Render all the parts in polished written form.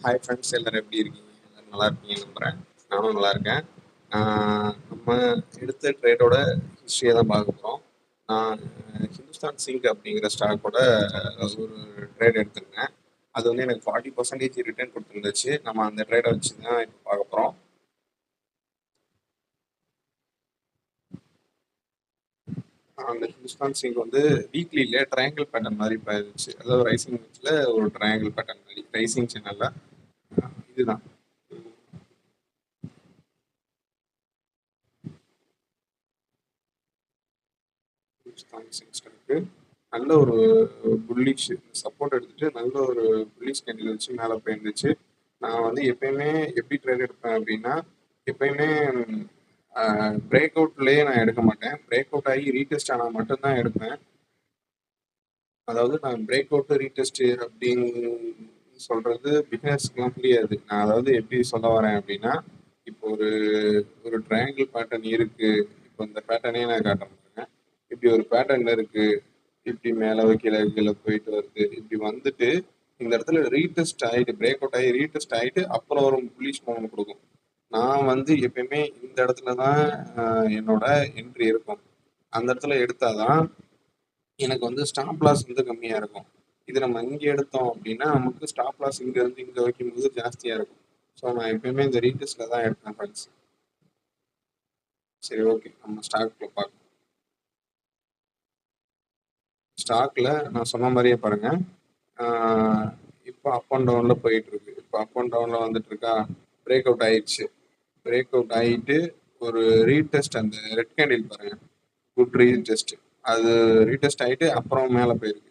Hi friends, எல்லாரும் எப்படி இருக்கீங்க? எல்லாரும் நல்லா இருக்கீங்க நம்புகிறேன். நானும் நல்லா இருக்கேன். நம்ம எடுத்த ட்ரேடோட ஹிஸ்ட்ரியை தான் பார்க்க போகிறோம். நான் ஹிந்துஸ்தான் சிங்க் அப்படிங்கிற ஸ்டாக்கோட ஒரு ட்ரேட் எடுத்திருந்தேன். அது வந்து எனக்கு 40% ரிட்டர்ன் கொடுத்துருந்துச்சு. நம்ம அந்த ட்ரேடை வச்சு தான் இப்போ பார்க்க போகிறோம். அந்த ஹிந்துஸ்தான் சிங்க் வந்து வீக்லியில ட்ரையாங்கிள் பேட்டர்ன் மாதிரி போயிருச்சு. அதாவது ரைசிங் ஒரு ட்ரையாங்கிள் பேட்டர்ன் மாதிரி ரைசிங் சேனல்ல இதுதான் ஹிந்துஸ்தான் சிங்க் ஸ்டாக்கு. நல்ல ஒரு புல்லிஷ் சப்போர்ட் எடுத்துட்டு நல்ல ஒரு புல்லிஷ் கேண்டில் வச்சு மேலே போயிருந்துச்சு. நான் வந்து எப்பயுமே எப்படி ட்ரேட் எடுப்பேன் அப்படின்னா, எப்பயுமே பிரேக் அவுட்லேயே நான் எடுக்க மாட்டேன். பிரேக் அவுட் ஆகி ரீடெஸ்ட் ஆனால் மட்டும்தான் எடுப்பேன். அதாவது நான் பிரேக் அவுட் ரீடெஸ்ட் அப்படின்னு சொல்றது பிகினர்ஸ்க்குலாம் புரியாது. நான் அதாவது எப்படி சொல்ல வரேன் அப்படின்னா, இப்போ ஒரு ஒரு ட்ரையாங்கிள் பேட்டர்ன் இருக்கு. இப்போ இந்த பேட்டர்னே நான் காட்டுறேன். இப்படி ஒரு பேட்டர்ன் இருக்கு. இப்படி மேலே கீழே கீழே போயிட்டு வருது. இப்படி வந்துட்டு இந்த இடத்துல ரீடெஸ்ட் ஆகிட்டு பிரேக் அவுட் ஆகி ரீடெஸ்ட் ஆகிட்டு அப்புறம் ஒரு புல்லிஷ் மூவ்மெண்ட் கொடுக்கும். நான் வந்து எப்பயுமே இந்த இடத்துல தான் என்னோட என்ட்ரி இருக்கும். அந்த இடத்துல எடுத்தாதான் எனக்கு வந்து ஸ்டாப் லாஸ் வந்து கம்மியாக இருக்கும். இது நம்ம இங்கே எடுத்தோம் அப்படின்னா நமக்கு ஸ்டாப் லாஸ் இங்கேருந்து இங்கே வைக்கும்போது ஜாஸ்தியாக இருக்கும். ஸோ நான் எப்பயுமே இந்த ரீடெஸ்ட்டில் தான் எடுப்பேன் ஃப்ரெண்ட்ஸ். சரி, ஓகே, நம்ம ஸ்டாக்ல பார்க்கலாம். ஸ்டாக்ல நான் சொன்ன மாதிரியே பாருங்க. இப்போ அப் அண்ட் டவுன்ல போயிட்டு இருக்கு. இப்போ அப் அண்ட் டவுன்ல வந்துட்டு இருக்கா. பிரேக் அவுட் ஆயிடுச்சு. பிரேக் அவுட் ஆகிட்டு ஒரு ரீடெஸ்ட் அந்த ரெட் கேண்டில் பாருங்க. Good retest. அது ரீடெஸ்ட் ஆகிட்டு அப்புறம் மேலே போயிருக்கு.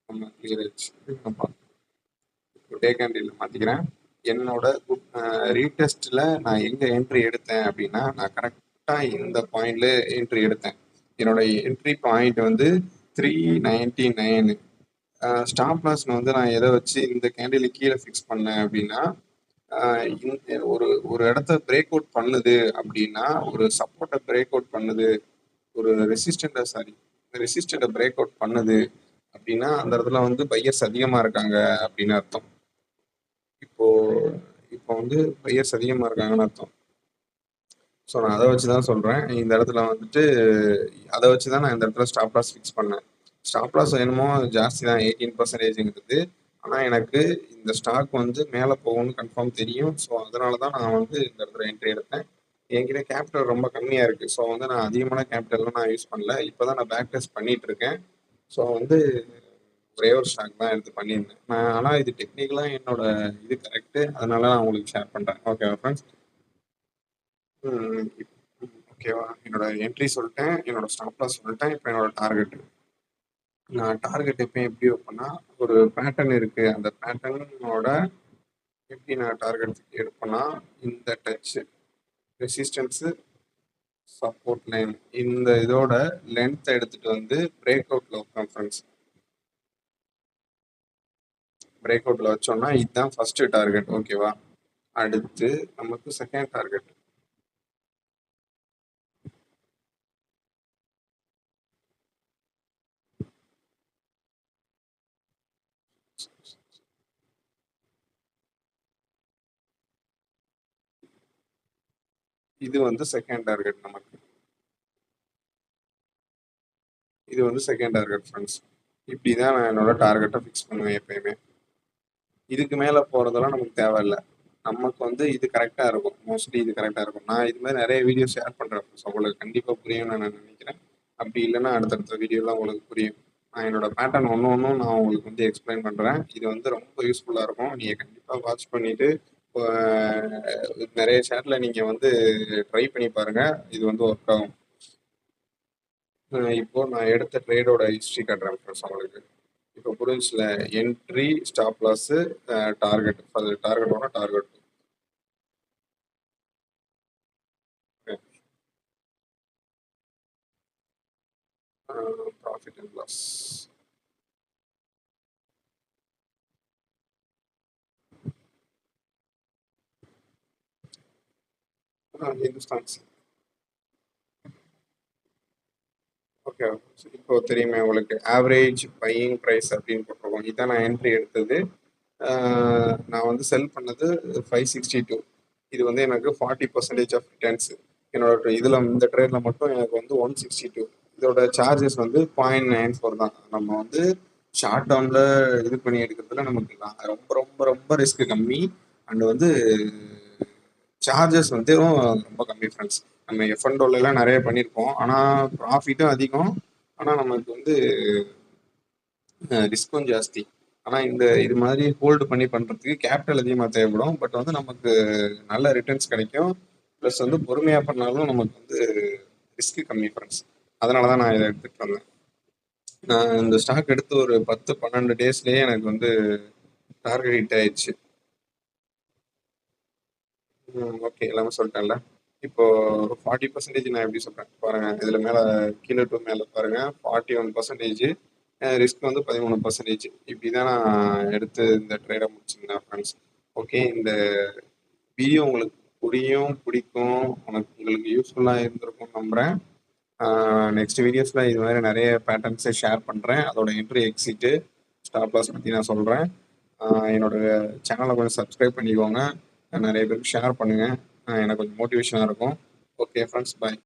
நம்ம கிளியர் ஆயிடுச்சு. டே கேண்டில் மாற்றிக்கிறேன். என்னோட ரீடெஸ்ட்டில் நான் எங்கே என்ட்ரி எடுத்தேன் அப்படின்னா, நான் கரெக்டாக இந்த பாயிண்ட்ல என்ட்ரி எடுத்தேன். என்னோட என்ட்ரி பாயிண்ட் வந்து 399. ஸ்டாப் லாஸ் வந்து நான் எதை வச்சு இந்த கேண்டில் கீழே ஃபிக்ஸ் பண்ணேன் அப்படின்னா, இந்த ஒரு ஒரு இடத்த பிரேக் அவுட் பண்ணுது அப்படின்னா, ஒரு சப்போர்ட்டை பிரேக் அவுட் பண்ணுது, ஒரு ரெசிஸ்டண்ட்டை பிரேக் அவுட் பண்ணுது அப்படின்னா அந்த இடத்துல வந்து பையர்ஸ் அதிகமாக இருக்காங்க அப்படின்னு அர்த்தம். இப்போ இப்போ வந்து பையர்ஸ் அதிகமாக இருக்காங்கன்னு அர்த்தம். ஸோ நான் அதை வச்சு தான் சொல்கிறேன். இந்த இடத்துல வந்துட்டு அதை வச்சு தான் நான் இந்த இடத்துல ஸ்டாப் லாஸ் ஃபிக்ஸ் பண்ணேன். ஸ்டாப் லாஸ் என்னமோ ஜாஸ்தி தான், 18%ங்கிறது. ஆனால் எனக்கு இந்த ஸ்டாக் வந்து மேலே போகும்னு கன்ஃபார்ம் தெரியும். ஸோ அதனால தான் நான் வந்து இந்த இடத்துல என்ட்ரி எடுத்தேன். என்கிட்ட கேபிட்டல் ரொம்ப கம்மியாக இருக்குது. ஸோ வந்து நான் அதிகமான கேபிட்டல்லாம் நான் யூஸ் பண்ணல. இப்போ தான் நான் பேக் டெஸ்ட் பண்ணிட்டு இருக்கேன். ஸோ வந்து ஒரே ஒரு ஸ்டாக் தான் எடுத்து பண்ணியிருந்தேன் நான். ஆனால் இது டெக்னிக்கலாக என்னோட இது கரெக்டு. அதனால நான் உங்களுக்கு ஷேர் பண்ணுறேன். ஓகேவா ஃப்ரெண்ட்ஸ்? ஓகேவா, என்னோட என்ட்ரி சொல்லிட்டேன், என்னோட ஸ்டாப் லாஸ் சொல்லிட்டேன். இப்போ என்னோட டார்கெட். நான் டார்கெட் எப்பயும் எப்படி வைப்பேன்னா, ஒரு பேட்டர்ன் இருக்கு. அந்த பேட்டர்னோட எப்படி நான் டார்கெட் எடுப்பேன்னா, இந்த டச் ரெசிஸ்டன்ஸு சப்போர்ட் லைன் இந்த இதோட லென்த் எடுத்துட்டு வந்து பிரேக் அவுட்ல வைப்பேன் ஃப்ரெண்ட்ஸ். பிரேக் அவுட்ல வச்சோம்னா இதுதான் ஃபர்ஸ்ட் டார்கெட். ஓகேவா, அடுத்து நமக்கு செகண்ட் டார்கெட். இது வந்து செகண்ட் டார்கெட் நமக்கு. இது வந்து செகண்ட் டார்கெட் ஃப்ரெண்ட்ஸ். இப்படி தான் நான் என்னோட டார்கெட்டை ஃபிக்ஸ் பண்ணுவேன் எப்பயுமே. இதுக்கு மேலே போகிறதெல்லாம் நமக்கு தேவையில்லை. நமக்கு வந்து இது கரெக்டாக இருக்கும். மோஸ்ட்லி இது கரெக்டாக இருக்கும். நான் இது மாதிரி நிறைய வீடியோ ஷேர் பண்ணுறேன். ஸோ உங்களுக்கு கண்டிப்பாக புரியும்னு நான் நினைக்கிறேன். அப்படி இல்லைன்னா அடுத்தடுத்த வீடியோலாம் உங்களுக்கு புரியும். நான் என்னோட பேட்டர்ன் ஒன்று ஒன்றும் நான் உங்களுக்கு வந்து எக்ஸ்பிளைன் பண்ணுறேன். இது வந்து ரொம்ப யூஸ்ஃபுல்லாக இருக்கும். நீங்கள் கண்டிப்பாக வாட்ச் பண்ணிவிட்டு நிறைய ஷேரில் நீங்கள் வந்து ட்ரை பண்ணி பாருங்கள். இது வந்து ஒர்க் ஆகும். இப்போ நான் எடுத்த ட்ரேடோட ஹிஸ்ட்ரி காட்டுறேன் ஃப்ரெண்ட்ஸ் உங்களுக்கு. இப்போ புரிஞ்சுல, என்ட்ரி, ஸ்டாப் லாஸ், டார்கெட். அது டார்கெட் ஒன்று, target. Profit and loss. Hindustan. Okay. இப்போ தெரியுமே உங்களுக்கு ஆவரேஜ் பையிங் பிரைஸ் அப்படின்னு போட்டிருக்கோம். இதான் நான் என்ட்ரி எடுத்தது. நான் வந்து செல் பண்ணது 562. இது வந்து எனக்கு 40% ஆஃப் ரிட்டர்ன்ஸ். என்னோட இதில் இந்த ட்ரேடில் மட்டும் எனக்கு வந்து 162. இதோட சார்ஜஸ் வந்து 0.94 தான். நம்ம வந்து ஷார்ட் டேர்மில் இது பண்ணி எடுக்கிறதுல நமக்கு ரொம்ப ரொம்ப ரொம்ப ரிஸ்க் கம்மி. அண்ட் வந்து சார்ஜஸ் வந்து ரொம்ப கம்மி ஃப்ரெண்ட்ஸ். நம்ம எஃப்என்டோலாம் நிறைய பண்ணியிருக்கோம், ஆனால் ப்ராஃபிட்டும் அதிகம். ஆனால் நமக்கு வந்து ரிஸ்க்கும் ஜாஸ்தி. ஆனால் இந்த இது மாதிரி ஹோல்டு பண்ணி பண்ணுறதுக்கு கேபிட்டல் அதிகமாக தேவைப்படும். பட் வந்து நமக்கு நல்ல ரிட்டர்ன்ஸ் கிடைக்கும். ப்ளஸ் வந்து பொறுமையாக பண்ணாலும் நமக்கு வந்து ரிஸ்க் கம்மி ஃப்ரெண்ட்ஸ். அதனால தான் நான் இதை எடுத்துகிட்டு வந்தேன். நான் இந்த ஸ்டாக் எடுத்து ஒரு 10-12 டேஸ்லேயே எனக்கு வந்து டார்கெட் ஹிட் ஆயிடுச்சு. ஓகே, எல்லாமே சொல்லிட்டேன்ல. இப்போ 40% நான் எப்படி சொல்கிறேன் பாருங்க. இதில் மேலே கீழே டு மேலே பாருங்க, 41%. ரிஸ்க் வந்து 13%. இப்படி தான் நான் எடுத்து இந்த ட்ரேடை முடிச்சிருந்தேன் ஃப்ரெண்ட்ஸ். ஓகே, இந்த வீடியோ உங்களுக்கு பிடிக்கும், உங்களுக்கு யூஸ்ஃபுல்லாக இருந்திருக்கும்னு நம்புகிறேன். நெக்ஸ்ட் வீடியோஸில் இது மாதிரி நிறைய பேட்டர்ன்ஸை ஷேர் பண்ணுறேன். அதோட என்ட்ரி எக்ஸிட்டு ஸ்டாப் லாஸ் பற்றி நான் சொல்கிறேன். என்னோட சேனலை கொஞ்சம் சப்ஸ்கிரைப் பண்ணிக்கோங்க. நிறைய பேருக்கு ஷேர் பண்ணுங்கள். எனக்கு கொஞ்சம் மோட்டிவேஷனாக இருக்கும். ஓகே ஃப்ரெண்ட்ஸ், பாய்.